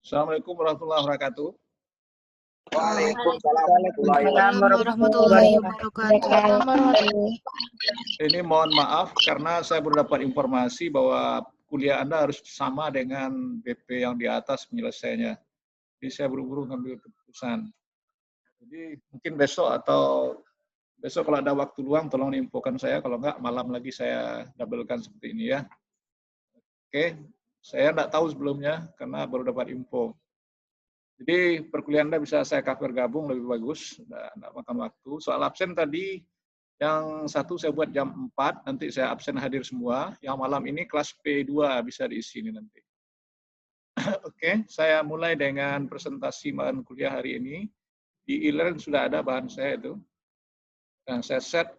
Assalamualaikum warahmatullahi wabarakatuh. Waalaikumsalam Waalaikumsalam warahmatullahi wabarakatuh. Ini mohon maaf karena saya baru dapat informasi bahwa kuliah Anda harus sama dengan BP yang di atas penyelesaiannya. Jadi saya buru-buru ngambil keputusan. Jadi mungkin besok kalau ada waktu luang tolong diinfokan saya, kalau enggak malam lagi saya doublekan seperti ini ya. Oke, saya enggak tahu sebelumnya karena baru dapat info. Jadi perkuliahan Anda bisa saya cover gabung lebih bagus, enggak makan waktu. Soal absen tadi, yang satu saya buat jam 4, nanti saya absen hadir semua. Yang malam ini kelas P2 bisa diisi ini nanti. Oke, saya mulai dengan presentasi bahan kuliah hari ini. Di e-learn sudah ada bahan saya itu. Dan saya set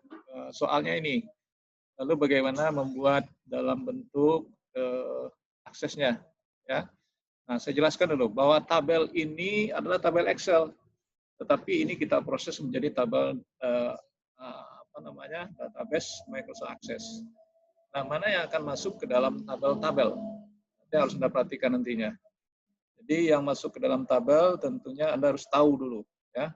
soalnya ini. Lalu bagaimana membuat dalam bentuk aksesnya. Ya. Nah, saya jelaskan dulu bahwa tabel ini adalah tabel Excel, tetapi ini kita proses menjadi tabel database Microsoft Access. Nah, mana yang akan masuk ke dalam tabel-tabel? Nanti harus Anda perhatikan nantinya. Jadi yang masuk ke dalam tabel tentunya Anda harus tahu dulu, ya.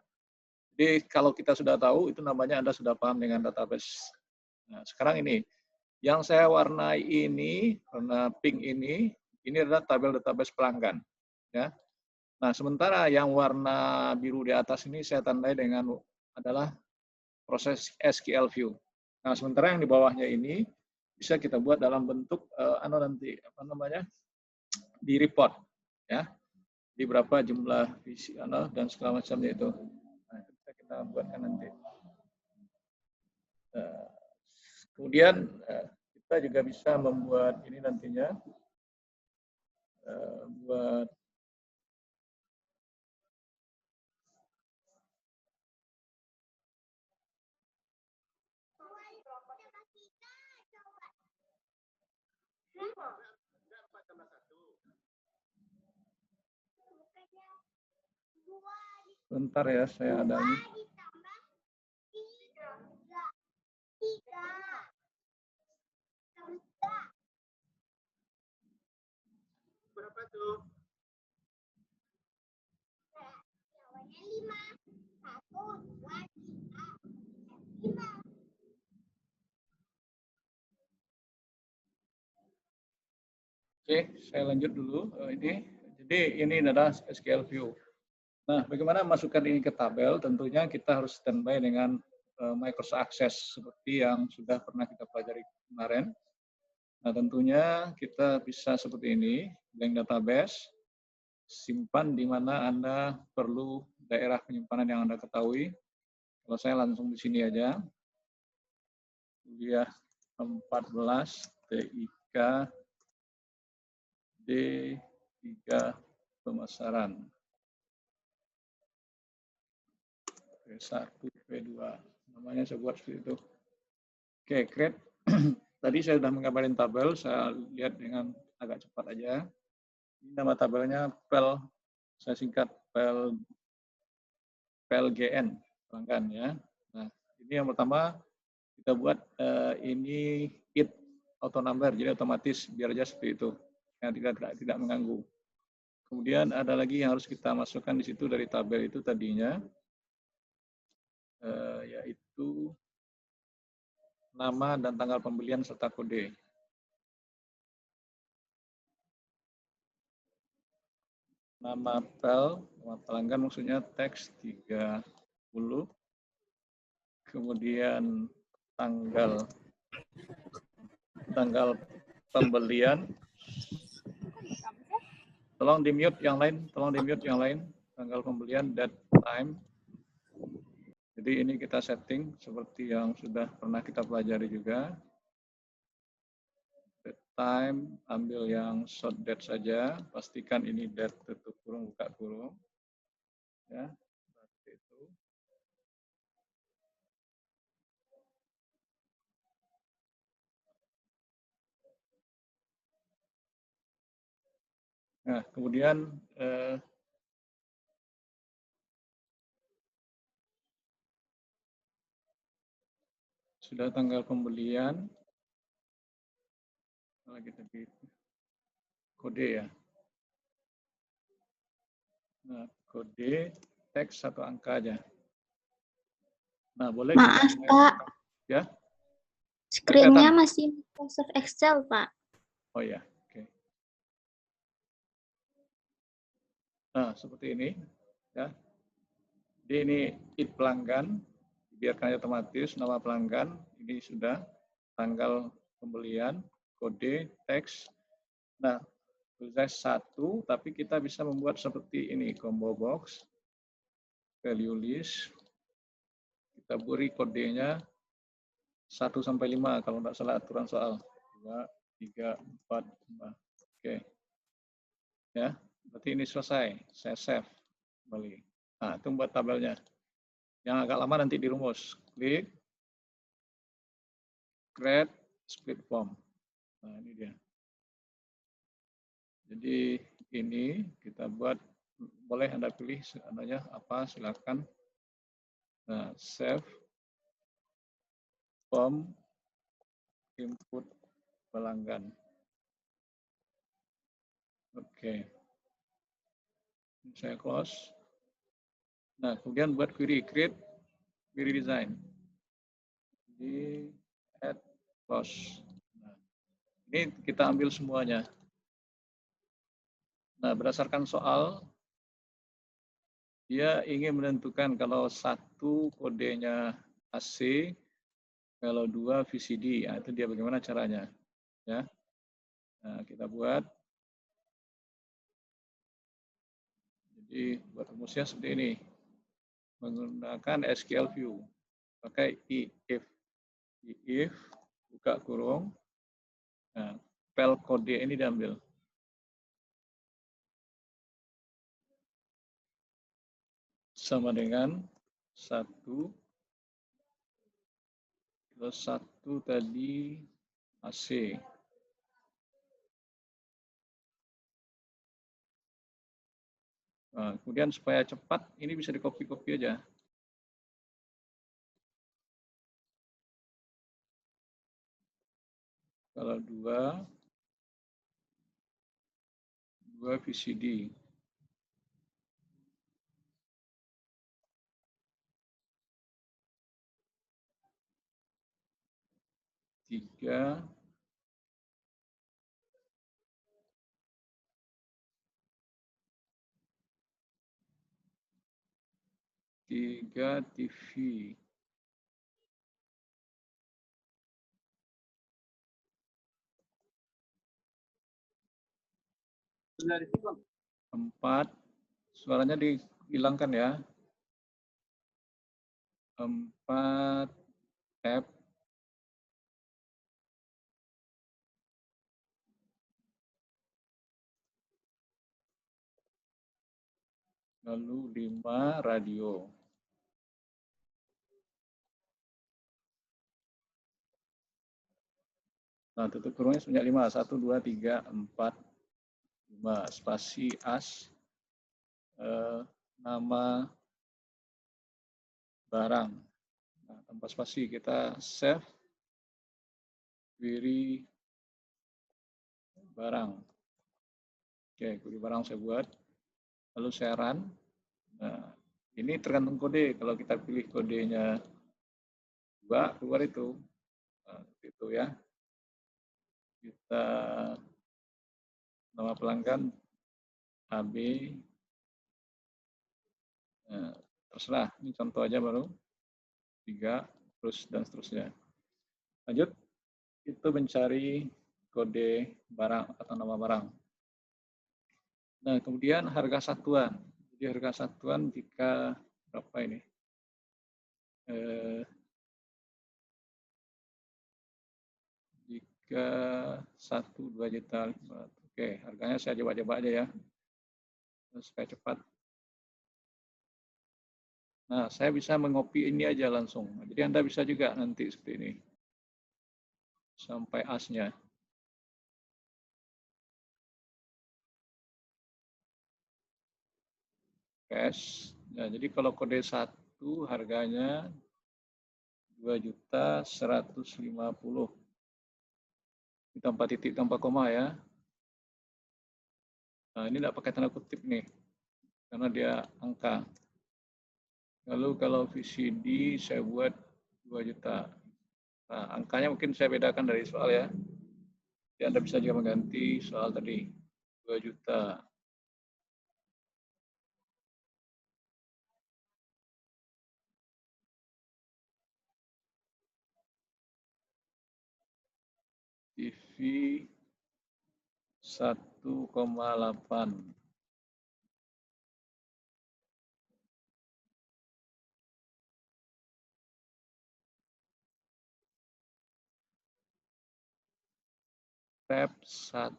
Jadi kalau kita sudah tahu, itu namanya Anda sudah paham dengan database. Nah, sekarang ini, yang saya warnai ini, warna pink ini adalah tabel database pelanggan. Ya. Nah, sementara yang warna biru di atas ini saya tandai dengan adalah proses SQL view. Nah, sementara yang di bawahnya ini bisa kita buat dalam bentuk di report, ya. Di berapa jumlah visi dan segala macamnya itu. Nah, itu bisa kita buatkan nanti. Kemudian kita juga bisa membuat ini nantinya buat bentar ya, saya ada ini. Berapa tuh? Jawabannya 5. 1, 2, 3, 5. Oke, saya lanjut dulu ini. Jadi ini adalah SQL view. Nah, bagaimana masukkan ini ke tabel? Tentunya kita harus standby dengan Microsoft Access seperti yang sudah pernah kita pelajari kemarin. Nah, tentunya kita bisa seperti ini, blank database, simpan di mana Anda perlu daerah penyimpanan yang Anda ketahui. Kalau saya langsung di sini aja. Kuliah 14 TIK D3 pemasaran. P1, P2. Namanya saya buat seperti itu. Oke, create. Tadi saya sudah menggambarin tabel, saya lihat dengan agak cepat aja. Ini nama tabelnya PEL, saya singkat PLGN, pelanggan ya. Nah, ini yang pertama kita buat ini it auto number, jadi otomatis biar aja seperti itu, yang tidak mengganggu. Kemudian ada lagi yang harus kita masukkan di situ dari tabel itu tadinya, yaitu nama dan tanggal pembelian serta kode. Nama PEL, nama pelanggan maksudnya teks 30, kemudian tanggal pembelian. Tolong di mute yang lain, tanggal pembelian, date, time. Jadi ini kita setting seperti yang sudah pernah kita pelajari juga. Date, time, ambil yang short date saja, pastikan ini date tutup kurung, buka kurung. Ya, seperti itu. Nah, kemudian sudah tanggal pembelian, lagi tadi kode ya. Nah, kode teks satu angka aja. Nah, boleh Maaf, kita Pak. Ya. Screen-nya masih Microsoft Excel, Pak. Oh ya, oke. Nah, seperti ini, ya. Jadi ini id pelanggan, biarkan otomatis nama pelanggan, ini sudah tanggal pembelian, kode, teks. Nah, tulis satu, tapi kita bisa membuat seperti ini, combo box, value list, kita beri kodenya 1 sampai 5 kalau tidak salah aturan soal 2, 3, 4, 5. Oke. Ya, berarti ini selesai. Saya save kembali. Nah, itu buat tabelnya. Yang agak lama nanti dirumus. Klik, create, split form. Nah, ini dia. Jadi ini kita buat, boleh Anda pilih namanya apa, silakan. Nah, save form input pelanggan. Oke. Saya close. Nah, kemudian buat query, create query design. Di add close. Nah, ini kita ambil semuanya. Nah, berdasarkan soal, dia ingin menentukan kalau satu kodenya AC, kalau dua VCD. Nah, itu dia bagaimana caranya. Ya. Nah, kita buat. Jadi, buat rumusnya seperti ini. Menggunakan SQL View. Pakai if, buka kurung. Nah, pel kode ini diambil. Sama dengan 1, plus 1 tadi AC. Nah, kemudian supaya cepat, ini bisa di-copy aja. Kalau 2 VCD. Tiga TV. 4, suaranya dihilangkan ya. 4 F. Lalu 5 radio. Nah, tutup kurungnya sebanyak 5. 1, 2, 3, 4, 5. Spasi as. Nama barang. Nah, tanpa spasi kita save query barang. Oke, query barang saya buat. Lalu saya run. Nah, ini tergantung kode. Kalau kita pilih kodenya 2, keluar itu. Nah, itu ya. Kita nama pelanggan AB. Nah, terserah. Ini contoh aja baru. 3, terus dan seterusnya. Lanjut. Itu mencari kode barang atau nama barang. Nah, kemudian harga satuan. Jadi harga satuan jika berapa ini? Jika 1, 2 juta. Oke, harganya saya coba-coba aja ya. Supaya cepat. Nah, saya bisa mengopi ini aja langsung. Jadi Anda bisa juga nanti seperti ini. Sampai asnya. Cash. Nah, jadi kalau kode 1 harganya 2.150.000. Tanpa titik, tanpa koma ya. Nah, ini tidak pakai tanda kutip nih. karena dia angka. Lalu kalau VCD saya buat 2 juta. Nah, angkanya mungkin saya bedakan dari soal ya. Jadi Anda bisa juga mengganti soal tadi 2 juta. TV 1,8. Tab 1,5.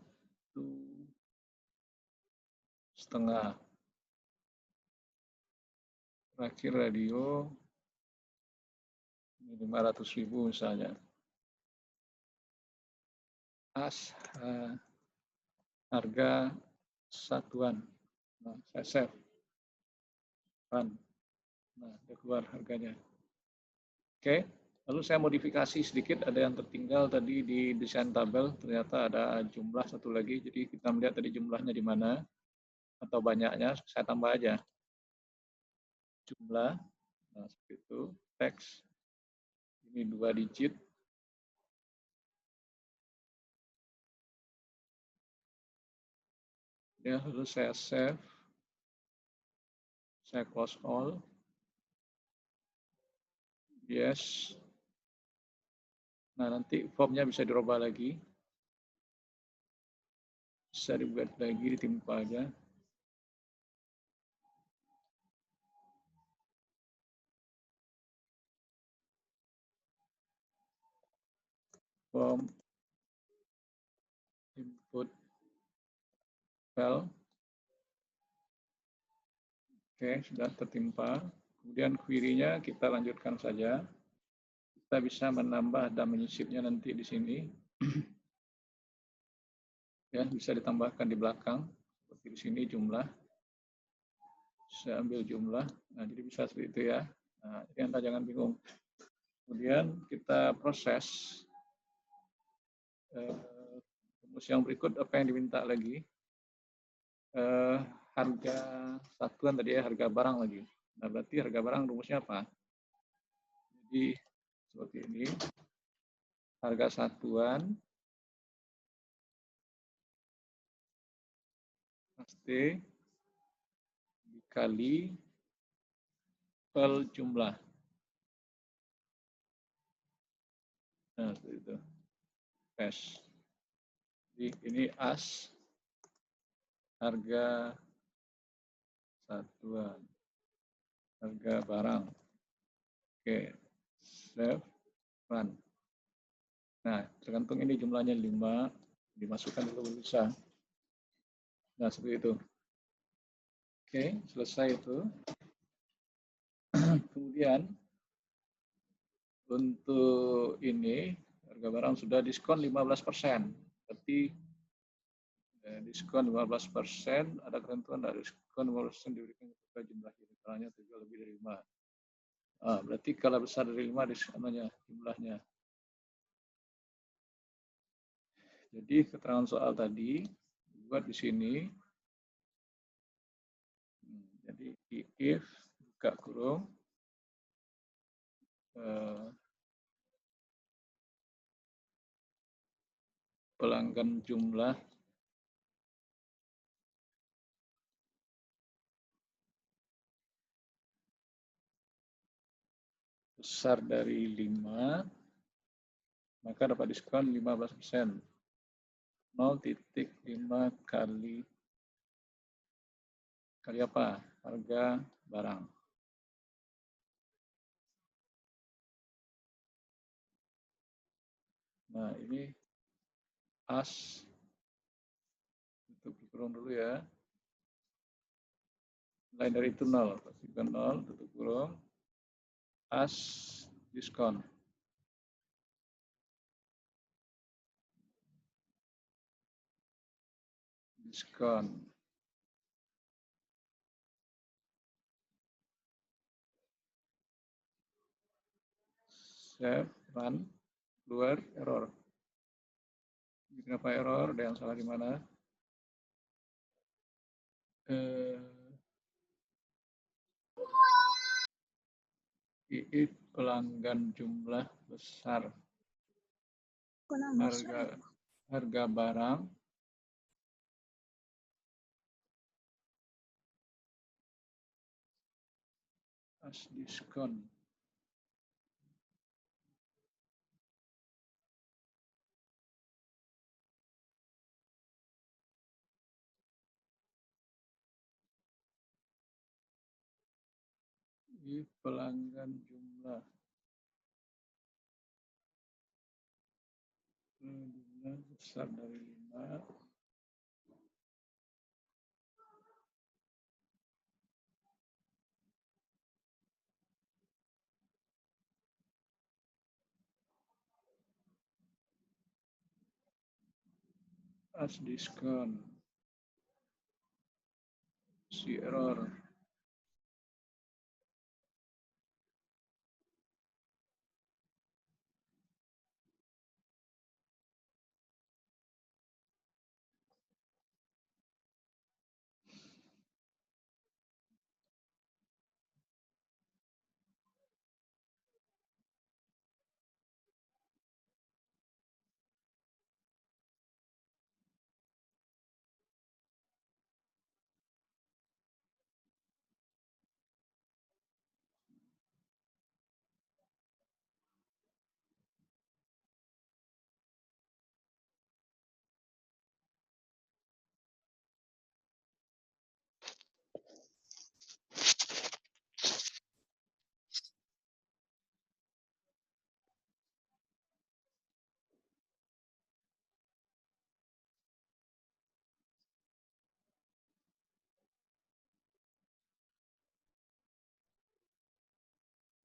Terakhir radio 500.000 misalnya. As harga satuan. Nah, saya save. Run. Nah, dia keluar harganya. Oke, lalu saya modifikasi sedikit. Ada yang tertinggal tadi di desain tabel. Ternyata ada jumlah satu lagi. Jadi kita melihat tadi jumlahnya di mana atau banyaknya. Saya tambah aja jumlah. Nah, seperti itu. Teks. Ini 2 digit. Ya, lalu saya save. Saya close all. Yes. Nah, nanti formnya bisa dirubah lagi. Bisa dibuat lagi, ditimpa aja. Form input file. Oke, sudah tertimpa. Kemudian query-nya kita lanjutkan saja. Kita bisa menambah dan menyisipnya nanti di sini. Ya, bisa ditambahkan di belakang. Seperti di sini jumlah. Saya ambil jumlah. Nah, jadi bisa seperti itu ya. Nah, jadi Anda jangan bingung. Kemudian kita proses. Rumus yang berikut apa yang diminta lagi? Harga satuan tadi ya, harga barang lagi. Nah, berarti harga barang rumusnya apa? Jadi seperti ini. Harga satuan pasti dikali per jumlah. Nah, seperti itu. Hash. Jadi ini as harga satuan, harga barang. Oke, save, run. Nah, tergantung ini jumlahnya 5, dimasukkan dulu bisa. Nah, seperti itu. Oke, selesai itu. Kemudian, untuk ini, harga barang sudah diskon 15%. Berarti diskon 15%, ada ketentuan dari diskon 15% diberikan kepada jumlah unit juga lebih dari 5. Berarti kalau besar dari 5 diskonnya jumlahnya. Jadi keterangan soal tadi buat di sini. Jadi if buka kurung pelanggan jumlah besar dari 5, maka dapat diskon 15%. 0,5 kali apa? Harga barang. Nah, ini as tutup kurung dulu ya. Lain dari itu 0, pastikan 0, tutup kurung. As diskon. Diskon. Save, run, keluar, error. Kenapa error? Ada yang salah di mana? II pelanggan jumlah besar. Harga barang as diskon. II pelanggan jumlah besar dari 5. As diskon. Si error.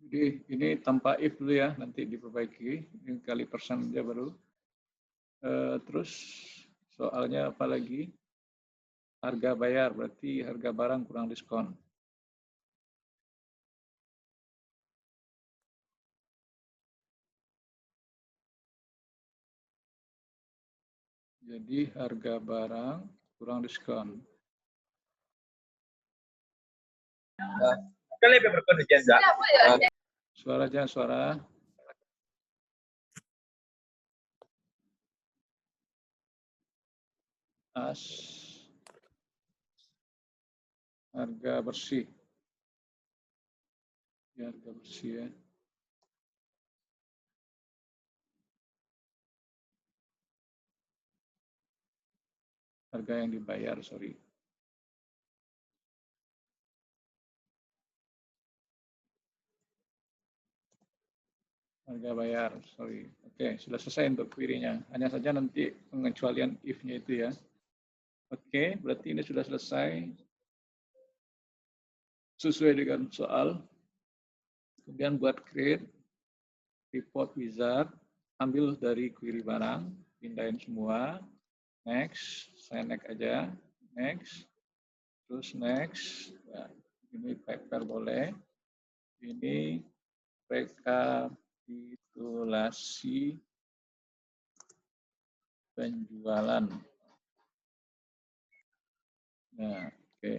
Jadi ini tanpa if dulu ya, nanti diperbaiki. Ini kali persen aja baru. Terus soalnya apa lagi? Harga bayar, berarti harga barang kurang diskon. Jadi harga barang kurang diskon. Suara aja, suara. As harga bersih. Ya, harga bersih ya. Harga yang dibayar, sorry. Harga bayar, sorry. Oke, sudah selesai untuk query-nya. Hanya saja nanti pengecualian if-nya itu ya. Oke, berarti ini sudah selesai. Sesuai dengan soal. Kemudian buat create report wizard, ambil dari query barang, pindahin semua. Next, saya next aja. Next, terus next. Ya, ini paper boleh. Ini rekapitulasi penjualan. Nah, oke.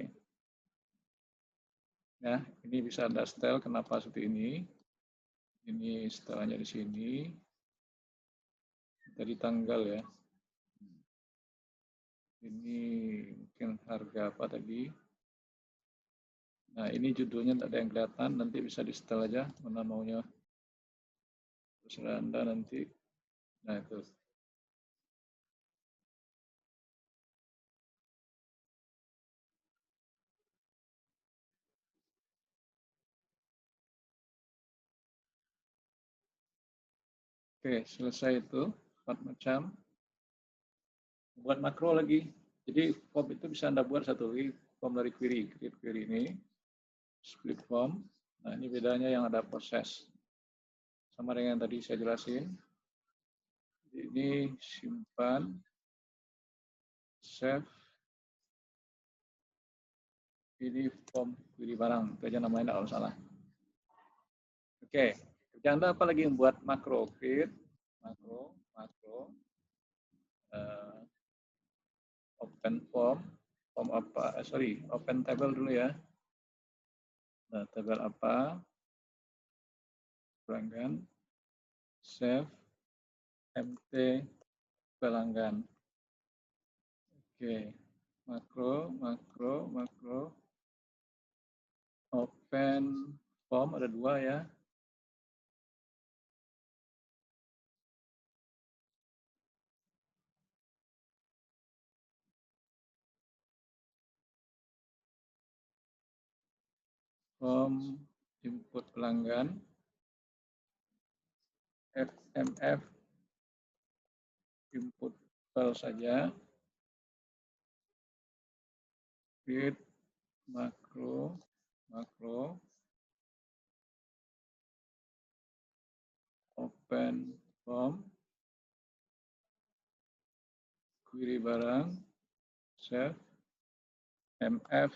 Ya, ini bisa Anda setel kenapa seperti ini. Ini setelannya di sini. Dari tanggal ya. Ini mungkin harga apa tadi. Nah, ini judulnya tidak ada yang kelihatan, nanti bisa di-setel aja mana maunya. Terserah Anda nanti. Nah, itu. Oke, selesai itu. 4 macam. Buat makro lagi. Jadi form itu bisa Anda buat satu lagi, form dari query. Create query ini. Split form. Nah, ini bedanya yang ada proses. Sama dengan yang tadi saya jelasin. Ini simpan. Save. Ini form query barang. Itu aja namanya, tidak salah. Oke. Kerjaan Anda apa lagi yang buat makro? Create. Makro. Open form apa? Open table dulu ya. Nah, tabel apa? pelanggan, save, MT pelanggan. Oke, makro, open form ada 2 ya. Form input pelanggan, XMF input file saja, create makro, open form, query barang, save, MF,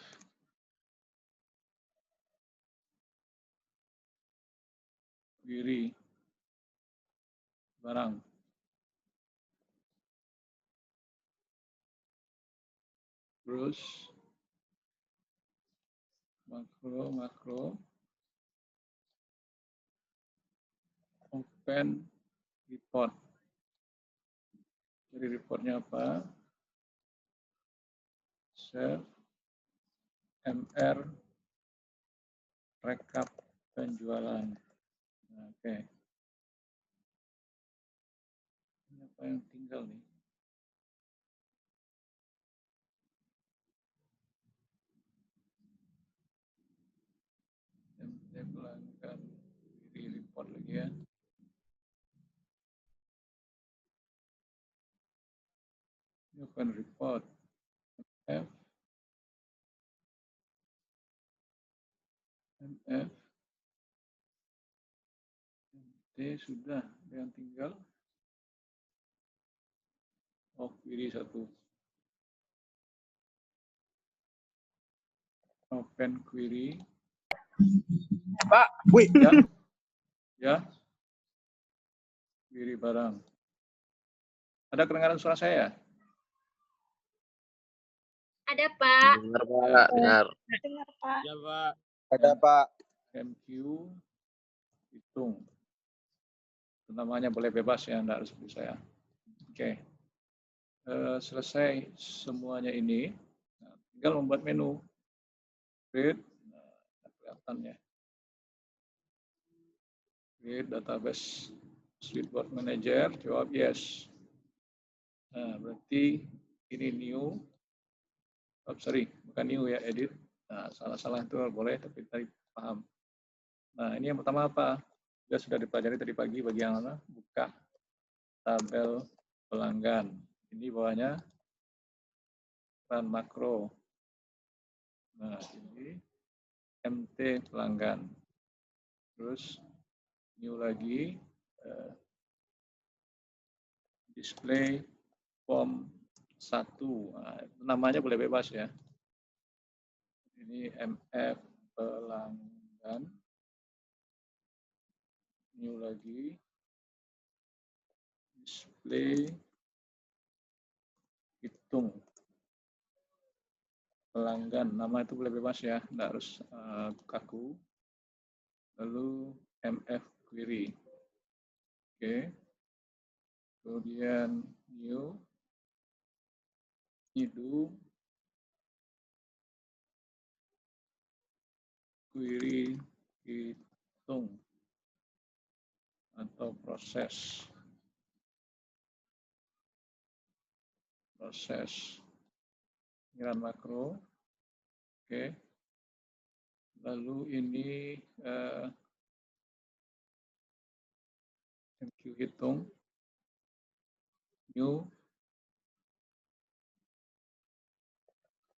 query barang. Terus makro, open report. Jadi reportnya apa? Save, MR, rekap penjualan. Nah, oke. Ini apa yang tinggal nih? MT pelanggan, query report lagi ya. Ini open report. F, MF, MT sudah, yang tinggal query 1. Open query. Pak, wih. Ya. Query barang. Ada kedengaran suara saya? Ada, Pak. Dengar, Pak. Dengar. Dengar, Pak. Ya, Pak. Ada, Pak. MQ hitung. Namanya boleh bebas ya, enggak harus seperti saya. Oke. Selesai semuanya ini. Nah, tinggal membuat menu. Create, nah, kelihatannya. Create database Switchboard Manager, jawab yes. Nah, berarti ini new. Oh, sorry, bukan new ya, edit. Nah, salah-salah itu boleh, tapi tadi paham. Nah, ini yang pertama apa? Sudah dipelajari tadi pagi bagian mana? Buka tabel pelanggan. Ini bawahnya run makro. Nah, ini MT pelanggan. Terus new lagi display form 1. Nah, namanya boleh bebas ya. Ini MF pelanggan. New lagi display hitung pelanggan. Nama itu boleh bebas ya, tidak harus kaku. Lalu MF query. Oke. Kemudian new do query hitung atau proses pengiriman makro. Oke. Lalu ini MQ hitung new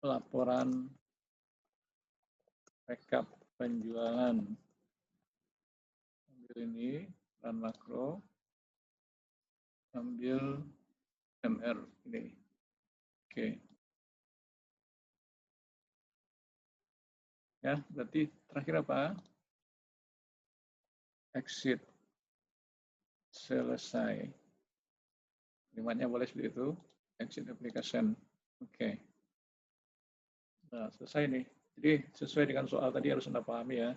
laporan rekap penjualan. Ambil ini run makro, ambil MR ini. Oke. Ya, berarti terakhir apa? Exit. Selesai. Kalimatnya boleh seperti itu. Exit application. Oke. Nah, selesai nih. Jadi sesuai dengan soal tadi harus Anda pahami ya.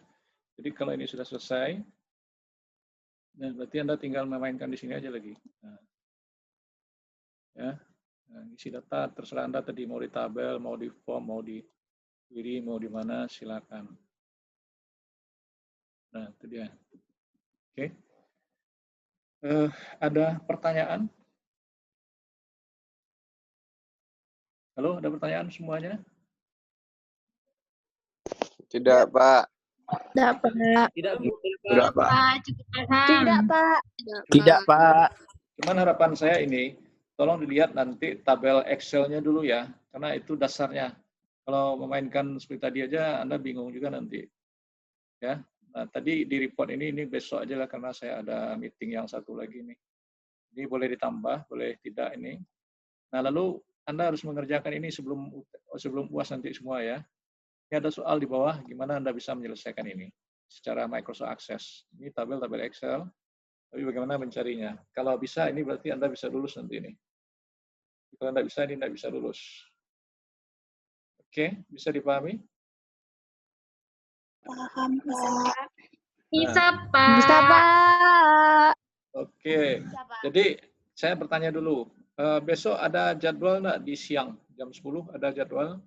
Jadi kalau ini sudah selesai, Nah, berarti Anda tinggal memainkan di sini aja lagi. Nah, ya, nah, isi data terserah Anda tadi mau di tabel, mau di form, mau di query, mau di mana, silakan. Nah, itu dia. Oke. Ada pertanyaan? Halo, ada pertanyaan semuanya? Tidak, Pak. Tidak, Pak. Tidak, Pak. Pak, cukup paham. Tidak, Pak. Tidak, Pak. Cuman harapan saya ini, tolong dilihat nanti tabel Excel-nya dulu ya, karena itu dasarnya. Kalau memainkan seperti tadi aja, Anda bingung juga nanti. Ya, nah, tadi di report ini besok aja lah, karena saya ada meeting yang satu lagi nih. Ini boleh ditambah, boleh tidak ini. Nah, lalu Anda harus mengerjakan ini sebelum UAS nanti semua ya. Ini ada soal di bawah, gimana Anda bisa menyelesaikan ini secara Microsoft Access. Ini tabel-tabel Excel, tapi bagaimana mencarinya. Kalau bisa, ini berarti Anda bisa lulus nanti ini. Kalau Anda bisa, ini tidak bisa lulus. Oke, bisa dipahami? Paham, Bisa, Pak. Pak. Bisa, Pak. Bisa, Pak. Oke, jadi saya bertanya dulu. Besok ada jadwal nggak di siang? Jam 10 ada jadwal?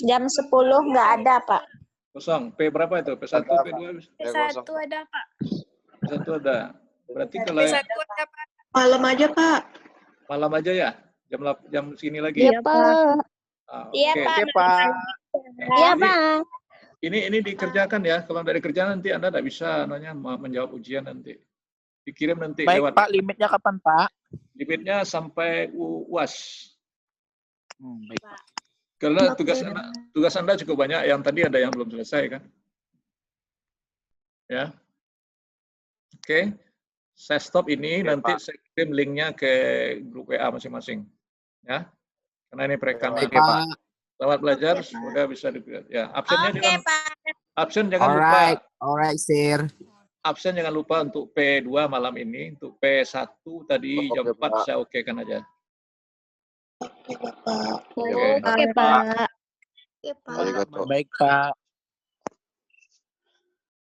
Jam 10 nggak ada, Pak. Kosong. P berapa itu? P1, Ada, P2? P1 ada, Pak. P1 ada. Berarti kalau ada, Pak. Malam aja, Pak. malam aja ya? Jam segini lagi? Iya, Pak. Iya, Oke. Pak. Oke, Pak. Iya, Jadi, Pak. Ini dikerjakan ya. Kalau tidak dikerjakan nanti Anda tidak bisa menjawab ujian nanti. Dikirim nanti Baik, lewat. Pak. Limitnya kapan, Pak? Limitnya sampai UAS. Baik, Pak. Karena Oke. tugas Anda cukup banyak. Yang tadi ada yang belum selesai kan? Ya. Oke. Saya stop ini. Oke, Nanti Pak. saya kirim linknya ke grup WA masing-masing. Ya. Karena ini perekaman. Oke, Pak. Selamat belajar. Oke, Pak. Semoga bisa dilihat. Ya. Absennya Oke, jangan. Pak. Absen jangan lupa. Alright, sir. Absen jangan lupa untuk P2 malam ini. Untuk P1 tadi jam 4 Oke, Pak. saya okekan aja. Oke, Pak. Oke. Oke, Pak. Oke, Pak. Baik, Pak.